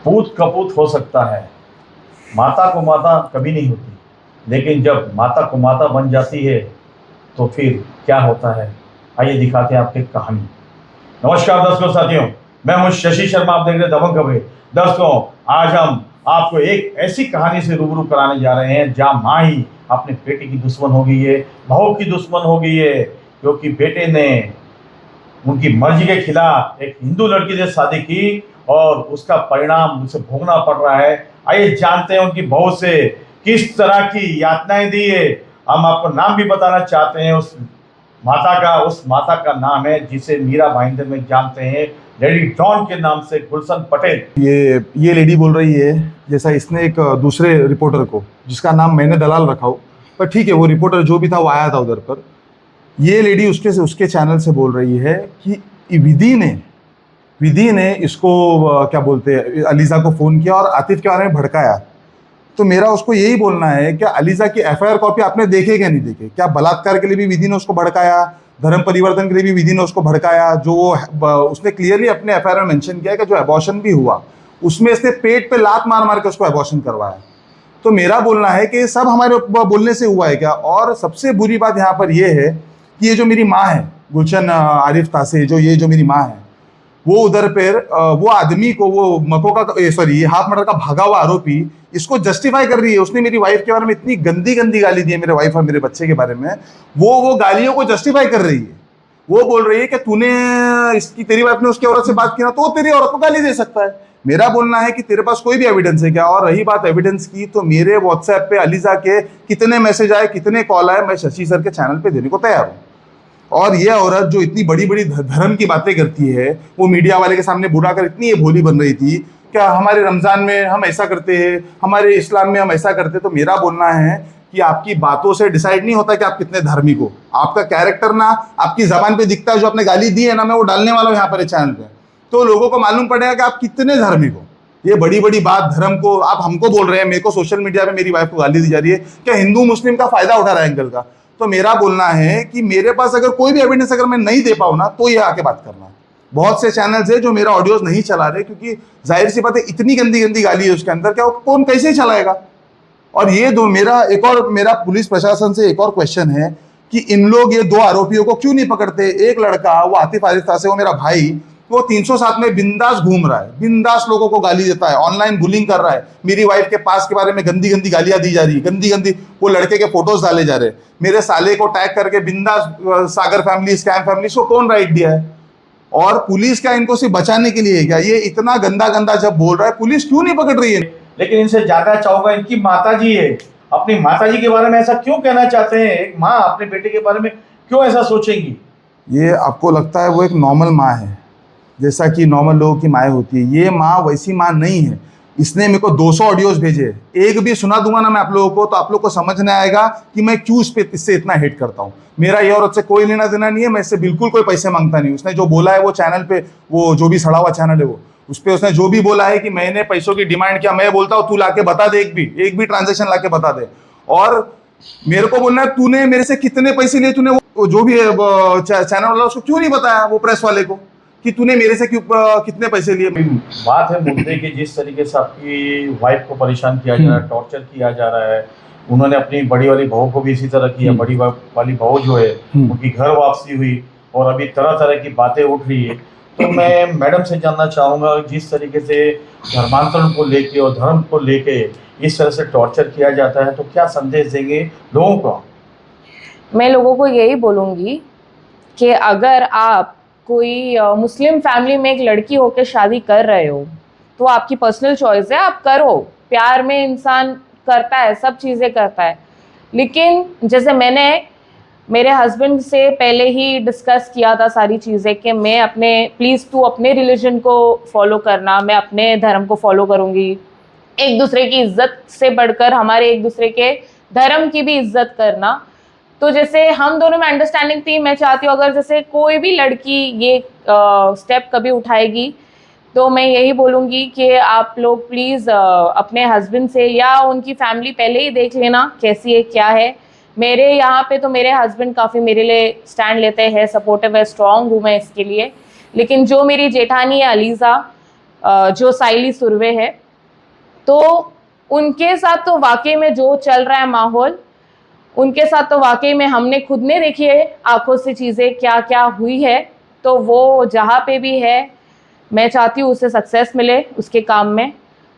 पूत कपूत हो सकता है, माता को माता कभी नहीं होती, लेकिन जब माता को माता बन जाती है तो फिर क्या होता है, आइए दिखाते हैं आपकी कहानी। नमस्कार दर्शकों साथियों, मैं हूं शशि शर्मा, आप देख रहे हैं दबंग खबरें। दोस्तों, आज हम आपको एक ऐसी कहानी से रूबरू कराने जा रहे हैं जहां माँ ही अपने बेटे की दुश्मन हो गई है, बहू की दुश्मन हो गई है, क्योंकि बेटे ने उनकी मर्जी के खिलाफ एक हिंदू लड़की से शादी की और उसका परिणाम उसे भोगना पड़ रहा है। आइए जानते हैं उनकी बहू से किस तरह की यातनाएं दी है। हम आपको नाम भी बताना चाहते हैं उस माता का नाम है जिसे मीरा भाईंदर में जानते हैं, लेडी डॉन के नाम से, गुलशन पटेल। ये लेडी बोल रही है जैसा इसने एक दूसरे रिपोर्टर को, जिसका नाम मैंने दलाल रखा हो, पर ठीक है, वो रिपोर्टर जो भी था वो आया था उधर पर। ये लेडी उसके चैनल से बोल रही है कि विधि ने इसको क्या बोलते हैं, अलीजा को फ़ोन किया और आतिफ के बारे में भड़काया। तो मेरा उसको यही बोलना है कि अलीजा की एफआईआर कॉपी आपने देखे क्या नहीं देखे? क्या बलात्कार के लिए भी विधि ने उसको भड़काया, धर्म परिवर्तन के लिए भी विधि ने उसको भड़काया? जो उसने क्लियरली अपने एफआईआर में मेंशन किया है कि जो अबॉर्शन भी हुआ उसमें इसने पेट पे लात मार मार के उसको अबॉर्शन करवाया। तो मेरा बोलना है कि सब हमारे बोलने से हुआ है क्या? और सबसे बुरी बात यहाँ पर यह है कि ये जो मेरी माँ है, गुलशन आरिफ तासे, जो मेरी माँ है, वो उधर पर वो आदमी को, वो ये हाफ मर्डर का भागा हुआ आरोपी, इसको जस्टिफाई कर रही है। उसने मेरी वाइफ के बारे में इतनी गंदी गंदी गाली दी है, मेरे वाइफ और मेरे बच्चे के बारे में, वो गालियों को जस्टिफाई कर रही है। वो बोल रही है कि तेरी वाइफ ने उसकी औरत से बात की ना, तो वो तेरी औरत को गाली दे सकता है। मेरा बोलना है कि तेरे पास कोई भी एविडेंस है क्या? और रही बात एविडेंस की, तो मेरे व्हाट्सएप पे अलीजा के कितने मैसेज आए, कितने कॉल आए, मैं शशि सर के चैनल पे देने को तैयार हूँ। और ये औरत जो इतनी बड़ी बड़ी धर्म की बातें करती है, वो मीडिया वाले के सामने बुरा कर इतनी ये भोली बन रही थी, क्या हमारे रमजान में हम ऐसा करते हैं, हमारे इस्लाम में हम ऐसा करते हैं। तो मेरा बोलना है कि आपकी बातों से डिसाइड नहीं होता कि आप कितने धार्मिक हो। आपका कैरेक्टर ना आपकी जबान पे दिखता है। जो आपने गाली दी है ना, मैं वो डालने वाला हूँ यहाँ पर चैनल पे, तो लोगों को मालूम पड़ेगा कि आप कितने धार्मिक हो। ये बड़ी बड़ी बात धर्म को आप हमको बोल रहे हैं, मेरे को सोशल मीडिया पे मेरी वाइफ को गाली दी जा रही है, क्या हिंदू मुस्लिम का फायदा उठा रहा है एंगल का? तो मेरा बोलना है कि मेरे पास अगर कोई भी एविडेंस अगर मैं नहीं दे पाऊँ ना, तो ये आके बात करना। बहुत से चैनल्स है जो मेरा ऑडियोज नहीं चला रहे, क्योंकि जाहिर सी बात है इतनी गंदी गंदी गाली है उसके अंदर, क्या वो कौन कैसे चलाएगा? और ये मेरा पुलिस प्रशासन से एक और क्वेश्चन है कि इन लोग ये दो आरोपियों को क्यों नहीं पकड़ते? एक लड़का, वो आतिफ आरिफ तासे, वो मेरा भाई, वो 307 में बिंदास घूम रहा है, बिंदास लोगों को गाली देता है, ऑनलाइन बुलिंग कर रहा है, मेरी वाइफ के पास के बारे में गंदी गंदी गालियां दी जा रही है, गंदी गंदी वो लड़के के फोटोज डाले जा रहे हैं, मेरे साले को टैग करके बिंदास सागर फैमिली, स्कैम फैमिली, इसको कौन राइट दिया है? और पुलिस क्या इनको सिर्फ बचाने के लिए? क्या ये इतना गंदा गंदा जब बोल रहा है, पुलिस क्यों नहीं पकड़ रही है? लेकिन इनसे ज्यादा चाहूंगा, इनकी माताजी है, अपनी माताजी के बारे में ऐसा क्यों कहना चाहते हैं? एक माँ अपने बेटे के बारे में क्यों ऐसा सोचेंगी? ये आपको लगता है वो एक नॉर्मल माँ है, जैसा कि नॉर्मल लोगों की माएँ होती है। ये माँ वैसी माँ नहीं है। इसने मेरे को 200 ऑडियोज भेजे, एक भी सुना दूंगा ना मैं आप लोगों को, तो आप लोग को समझ नहीं आएगा कि मैं क्यों इससे इतना हेट करता हूँ। मेरा ये औरत से कोई लेना देना नहीं है, मैं इससे बिल्कुल कोई पैसे मांगता नहीं। उसने जो बोला है वो चैनल पे, वो जो भी सड़ा हुआ चैनल है वो, उस पर उसने जो भी बोला है कि मैंने पैसों की डिमांड किया, मैं बोलता हूँ तू लाके बता दे, एक भी ट्रांजेक्शन लाके बता दे। और मेरे को बोलना है तूने मेरे से कितने पैसे लिए, तूने वो जो भी चैनल वाला उसको क्यों नहीं बताया, वो प्रेस वाले को, कि तूने मेरे से कितने पैसे लिए? बात है मुद्दे की, जिस तरीके से आपकी वाइफ को परेशान किया जा रहा है, टॉर्चर किया जा रहा है, उन्होंने अपनी बड़ी वाली बहू को भी इसी तरह किया। बड़ी वाली बहू जो है उनकी घर वापसी हुई और अभी तरह तरह की बातें उठ रही है। तो मैं मैडम से जानना चाहूँगा, जिस तरीके से धर्मांतरण को लेके और धर्म को लेके इस तरह से टॉर्चर किया जाता है, तो क्या संदेश देंगे लोगों को? मैं लोगों को यही बोलूँगी कि अगर आप कोई मुस्लिम फैमिली में एक लड़की होकर शादी कर रहे हो, तो आपकी पर्सनल चॉइस है, आप करो। प्यार में इंसान करता है, सब चीज़ें करता है। लेकिन जैसे मैंने मेरे हस्बैंड से पहले ही डिस्कस किया था सारी चीज़ें कि मैं प्लीज़ तू अपने रिलीजन को फॉलो करना, मैं अपने धर्म को फॉलो करूँगी। एक दूसरे की इज्जत से बढ़कर हमारे एक दूसरे के धर्म की भी इज्जत करना। तो जैसे हम दोनों में अंडरस्टैंडिंग थी। मैं चाहती हूँ अगर जैसे कोई भी लड़की ये स्टेप कभी उठाएगी, तो मैं यही बोलूँगी कि आप लोग प्लीज़ अपने हस्बैंड से या उनकी फैमिली पहले ही देख लेना कैसी है, क्या है। मेरे यहाँ पे तो मेरे हस्बैंड काफ़ी मेरे लिए स्टैंड लेते हैं, सपोर्टिव है, स्ट्रॉन्ग हूँ मैं इसके लिए। लेकिन जो मेरी जेठानी है अलीज़ा, जो साइली सुर्वे है, तो उनके साथ तो वाकई में जो चल रहा है माहौल, उनके साथ तो वाकई में हमने खुद ने देखी है आंखों से चीज़ें क्या क्या हुई है। तो वो जहाँ पे भी है, मैं चाहती हूँ उसे सक्सेस मिले उसके काम में।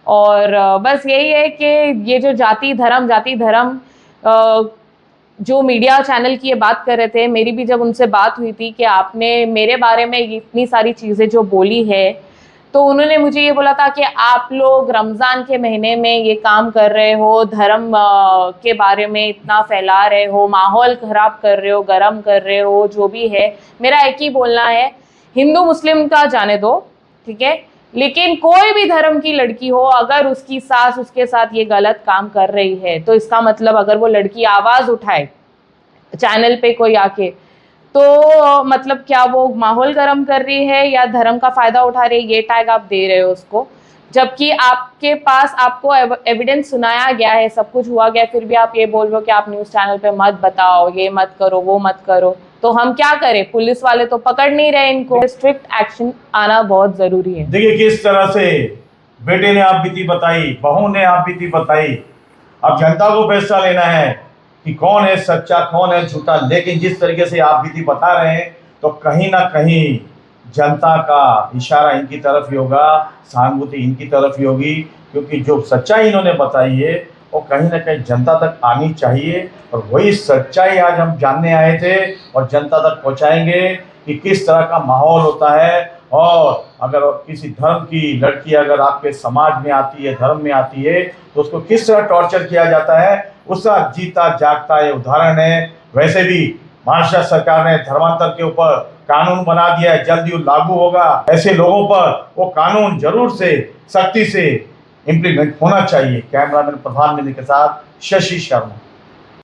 और बस यही है कि ये जो जाति धर्म जो मीडिया चैनल की ये बात कर रहे थे, मेरी भी जब उनसे बात हुई थी कि आपने मेरे बारे में इतनी सारी चीज़ें जो बोली है, तो उन्होंने मुझे ये बोला था कि आप लोग रमज़ान के महीने में ये काम कर रहे हो, धर्म के बारे में इतना फैला रहे हो, माहौल ख़राब कर रहे हो, गरम कर रहे हो, जो भी है। मेरा एक ही बोलना है, हिंदू मुस्लिम का जाने दो, ठीक है, लेकिन कोई भी धर्म की लड़की हो, अगर उसकी सास उसके साथ ये गलत काम कर रही है, तो इसका मतलब अगर वो लड़की आवाज़ उठाए चैनल पे कोई आके, तो मतलब क्या वो माहौल गर्म कर रही है या धर्म का फ़ायदा उठा रही है, ये टैग आप दे रहे हो उसको। जबकि आपके पास आपको एविडेंस सुनाया गया है, सब कुछ हुआ गया, फिर भी आप ये बोल रहे हो कि आप न्यूज़ चैनल पे मत बताओ, ये मत करो, वो मत करो। तो हम क्या करें? पुलिस वाले तो पकड़ नहीं रहे इनको। स्ट्रिक्ट एक्शन आना बहुत ज़रूरी है। देखिए किस तरह से बेटे ने आप बीती बताई, बहू ने आप बीती बताई। अब जनता को फैसला लेना है कि कौन है सच्चा, कौन है झूठा। लेकिन जिस तरीके से आप बीती बता रहे हैं, तो कहीं ना कहीं जनता का इशारा इनकी तरफ ही होगा, सहानुभूति इनकी तरफ ही होगी, क्योंकि जो सच्चाई इन्होंने बताई है वो कहीं ना कहीं जनता तक आनी चाहिए। और वही सच्चाई आज हम जानने आए थे और जनता तक पहुंचाएंगे कि किस तरह का माहौल होता है। और अगर किसी धर्म की लड़की अगर आपके समाज में आती है, धर्म में आती है, तो उसको किस तरह टॉर्चर किया जाता है, उसका जीता जागता ये उदाहरण है। वैसे भी महाराष्ट्र सरकार ने धर्मांतर के ऊपर कानून बना दिया है, जल्दी वो लागू होगा। ऐसे लोगों पर वो कानून जरूर से सख्ती से इम्प्लीमेंट होना चाहिए। कैमरामैन प्रधान मिनी के साथ शशि शर्मा।